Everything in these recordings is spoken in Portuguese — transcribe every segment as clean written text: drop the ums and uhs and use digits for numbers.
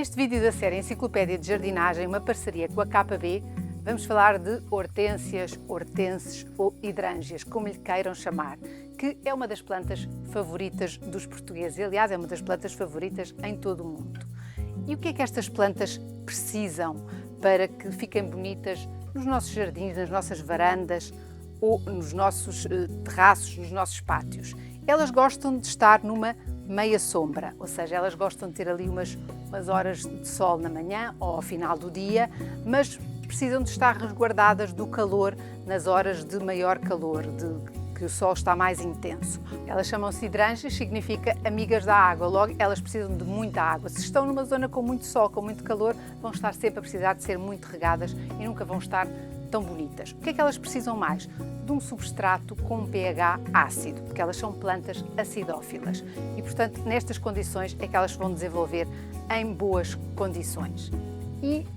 Neste vídeo da série Enciclopédia de Jardinagem, uma parceria com a KB, vamos falar de hortênsias, hortenses ou hidrângeas, como lhe queiram chamar, que é uma das plantas favoritas dos portugueses. Aliás, é uma das plantas favoritas em todo o mundo. E o que é que estas plantas precisam para que fiquem bonitas nos nossos jardins, nas nossas varandas ou nos nossos terraços, nos nossos pátios? Elas gostam de estar numa meia sombra, ou seja, elas gostam de ter ali umas horas de sol na manhã ou ao final do dia, mas precisam de estar resguardadas do calor nas horas de maior calor, que o sol está mais intenso. Elas chamam-se hidrângeas, significa amigas da água, logo elas precisam de muita água. Se estão numa zona com muito sol, com muito calor, vão estar sempre a precisar de ser muito regadas e nunca vão estar tão bonitas. O que é que elas precisam mais? De um substrato com um pH ácido, porque elas são plantas acidófilas e, portanto, nestas condições é que elas vão desenvolver em boas condições. E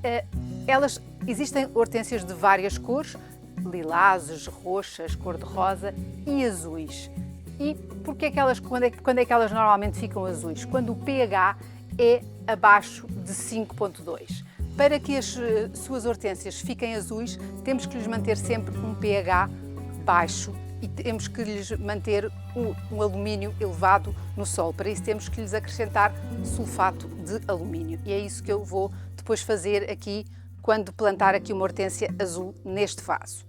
existem hortênsias de várias cores, lilazes, roxas, cor-de-rosa e azuis. E porque é que quando é que elas normalmente ficam azuis? Quando o pH é abaixo de 5,2. Para que as suas hortênsias fiquem azuis, temos que lhes manter sempre um pH baixo e temos que lhes manter um alumínio elevado no solo. Para isso temos que lhes acrescentar sulfato de alumínio. E é isso que eu vou depois fazer aqui quando plantar aqui uma hortênsia azul neste vaso.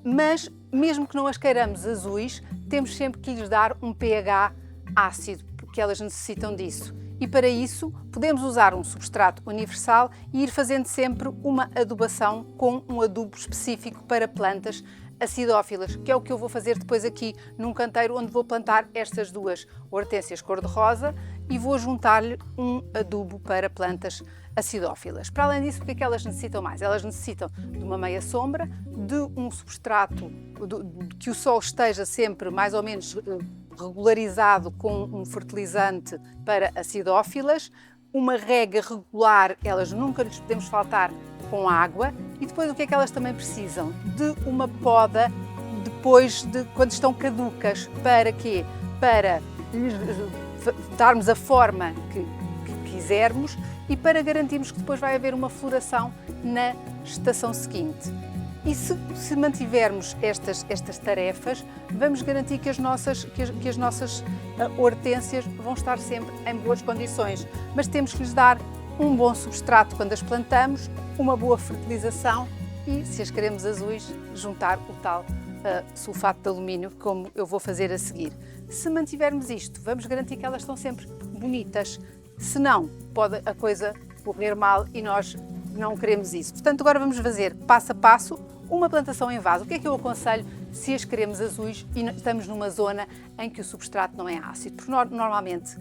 Mas, mesmo que não as queiramos azuis, temos sempre que lhes dar um pH ácido, porque elas necessitam disso. E para isso podemos usar um substrato universal e ir fazendo sempre uma adubação com um adubo específico para plantas acidófilas, que é o que eu vou fazer depois aqui num canteiro onde vou plantar estas duas hortênsias cor-de-rosa e vou juntar-lhe um adubo para plantas acidófilas. Para além disso, o que é que elas necessitam mais? Elas necessitam de uma meia sombra, de um substrato, que o sol esteja sempre mais ou menos regularizado com um fertilizante para acidófilas, uma rega regular, elas nunca lhes podemos faltar com água, e depois o que é que elas também precisam? De uma poda depois de quando estão caducas. Para quê? Para lhes darmos a forma que quisermos e para garantirmos que depois vai haver uma floração na estação seguinte. E se mantivermos estas tarefas, vamos garantir que as nossas hortênsias vão estar sempre em boas condições. Mas temos que lhes dar um bom substrato quando as plantamos, uma boa fertilização e, se as queremos azuis, juntar o tal sulfato de alumínio, como eu vou fazer a seguir. Se mantivermos isto, vamos garantir que elas estão sempre bonitas. Se não, pode a coisa correr mal e nós não queremos isso. Portanto, agora vamos fazer passo a passo uma plantação em vaso. O que é que eu aconselho se as queremos azuis e estamos numa zona em que o substrato não é ácido? Porque normalmente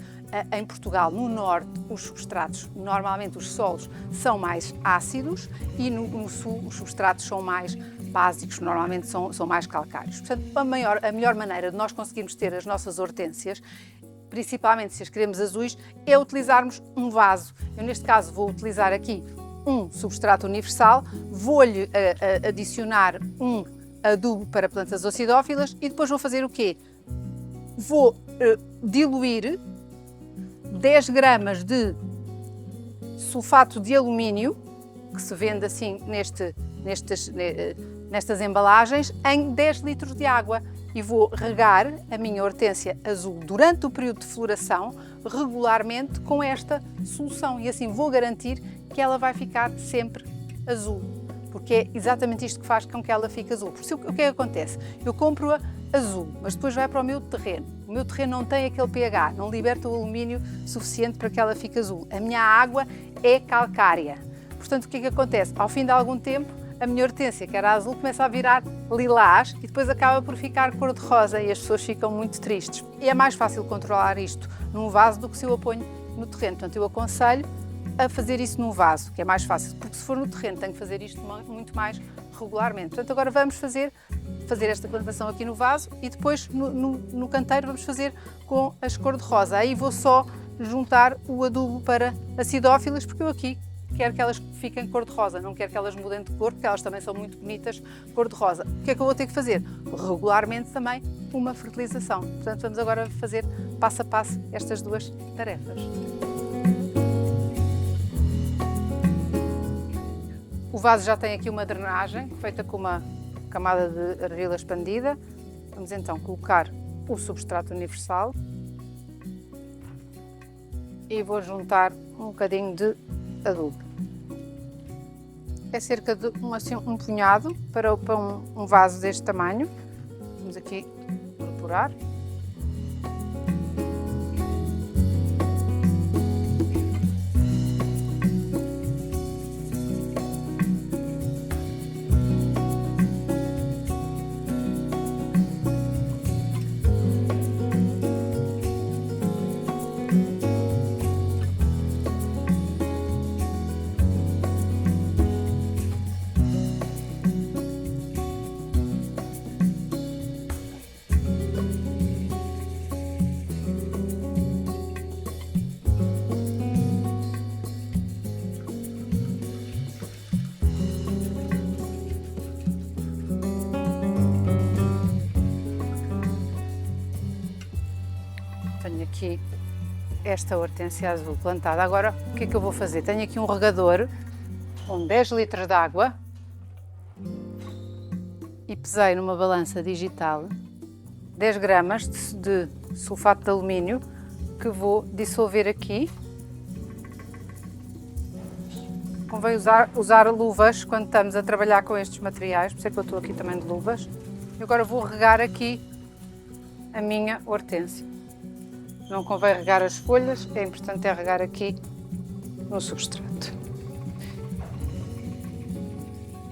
em Portugal, no norte, os substratos, normalmente os solos são mais ácidos e no sul os substratos são mais básicos, normalmente são mais calcários. Portanto, a melhor maneira de nós conseguirmos ter as nossas hortênsias, principalmente se as queremos azuis, é utilizarmos um vaso. Eu neste caso vou utilizar aqui um substrato universal, vou-lhe adicionar um adubo para plantas acidófilas e depois vou fazer o quê? Vou diluir 10 gramas de sulfato de alumínio, que se vende assim nestas embalagens, em 10 litros de água e vou regar a minha hortênsia azul durante o período de floração regularmente com esta solução e assim vou garantir que ela vai ficar sempre azul, porque é exatamente isto que faz com que ela fique azul. Porque o que é que acontece? Eu compro-a azul, mas depois vai para o meu terreno. O meu terreno não tem aquele pH, não liberta o alumínio suficiente para que ela fique azul. A minha água é calcária. Portanto, o que é que acontece? Ao fim de algum tempo, a minha hortênsia, que era azul, começa a virar lilás e depois acaba por ficar cor-de-rosa e as pessoas ficam muito tristes. E é mais fácil controlar isto num vaso do que se eu a ponho no terreno. Portanto, eu aconselho a fazer isso num vaso, que é mais fácil, porque se for no terreno tenho que fazer isto muito mais regularmente. Portanto, agora vamos fazer esta plantação aqui no vaso e depois no canteiro vamos fazer com as cor-de-rosa. Aí vou só juntar o adubo para acidófilas, porque eu aqui quero que elas fiquem cor-de-rosa, não quero que elas mudem de cor, porque elas também são muito bonitas cor-de-rosa. O que é que eu vou ter que fazer? Regularmente também uma fertilização. Portanto, vamos agora fazer passo a passo estas duas tarefas. O vaso já tem aqui uma drenagem feita com uma camada de argila expandida. Vamos então colocar o substrato universal e vou juntar um bocadinho de adubo. É cerca de um punhado para um vaso deste tamanho. Vamos aqui incorporar. Tenho aqui esta hortênsia azul plantada. Agora, o que é que eu vou fazer? Tenho aqui um regador com 10 litros de água e pesei numa balança digital 10 gramas de sulfato de alumínio que vou dissolver aqui. Convém usar luvas quando estamos a trabalhar com estes materiais, por isso é que eu estou aqui também de luvas. E agora vou regar aqui a minha hortênsia. Não convém regar as folhas, é importante regar aqui no substrato.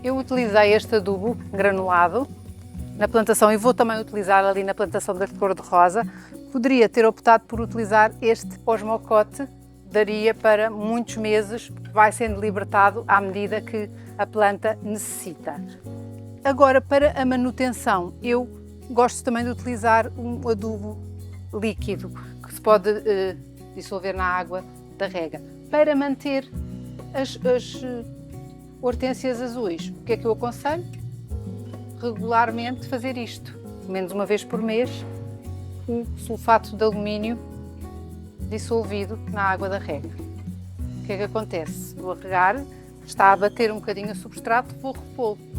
Eu utilizei este adubo granulado na plantação e vou também utilizar ali na plantação da cor-de-rosa. Poderia ter optado por utilizar este osmocote, daria para muitos meses, vai sendo libertado à medida que a planta necessita. Agora, para a manutenção, eu gosto também de utilizar um adubo líquido, que se pode dissolver na água da rega, para manter as hortênsias azuis. O que é que eu aconselho? Regularmente fazer isto, menos uma vez por mês, o sulfato de alumínio dissolvido na água da rega. O que é que acontece? Vou regar, está a bater um bocadinho o substrato, vou repô-lo.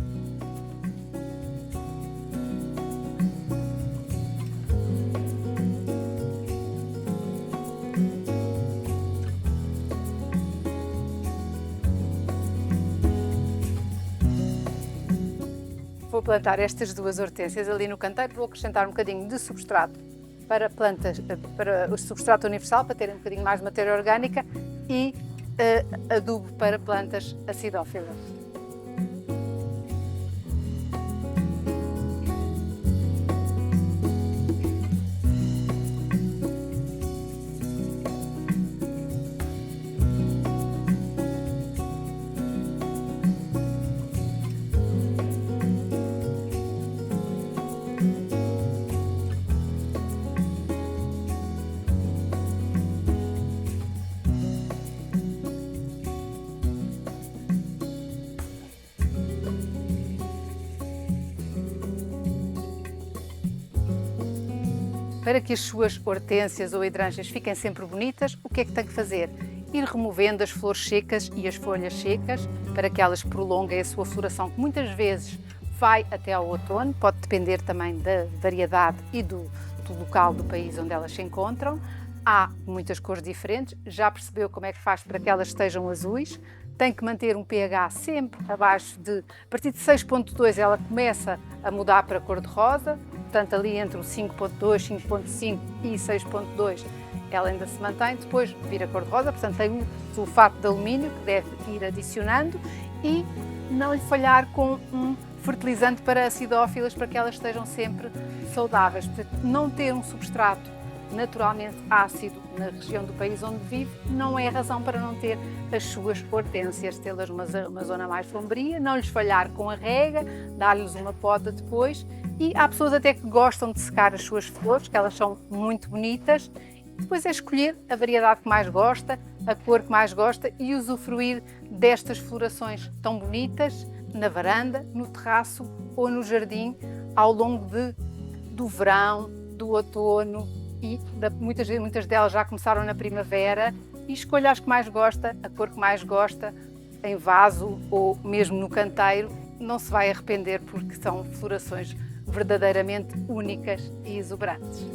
Vou plantar estas duas hortênsias ali no canteiro, vou acrescentar um bocadinho de substrato para plantas, para o substrato universal, para terem um bocadinho mais de matéria orgânica, e adubo para plantas acidófilas. Para que as suas hortênsias ou hidrangeas fiquem sempre bonitas, o que é que tem que fazer? Ir removendo as flores secas e as folhas secas para que elas prolonguem a sua floração, que muitas vezes vai até ao outono, pode depender também da variedade e do local do país onde elas se encontram. Há muitas cores diferentes, já percebeu como é que faz para que elas estejam azuis? Tem que manter um pH sempre abaixo de, a partir de 6,2 ela começa a mudar para cor-de-rosa, portanto ali entre o 5,2, 5,5 e 6,2 ela ainda se mantém, depois vira cor-de-rosa, portanto tem um sulfato de alumínio que deve ir adicionando e não lhe falhar com um fertilizante para acidófilas para que elas estejam sempre saudáveis. Portanto, não ter um substrato naturalmente ácido na região do país onde vive não é razão para não ter as suas hortênsias, tê-las numa zona mais sombria, não lhes falhar com a rega, dar-lhes uma poda depois. E há pessoas até que gostam de secar as suas flores, que elas são muito bonitas. Depois é escolher a variedade que mais gosta, a cor que mais gosta e usufruir destas florações tão bonitas na varanda, no terraço ou no jardim ao longo do verão, do outono e muitas delas já começaram na primavera. E escolha as que mais gosta, a cor que mais gosta, em vaso ou mesmo no canteiro, não se vai arrepender porque são florações verdadeiramente únicas e exuberantes.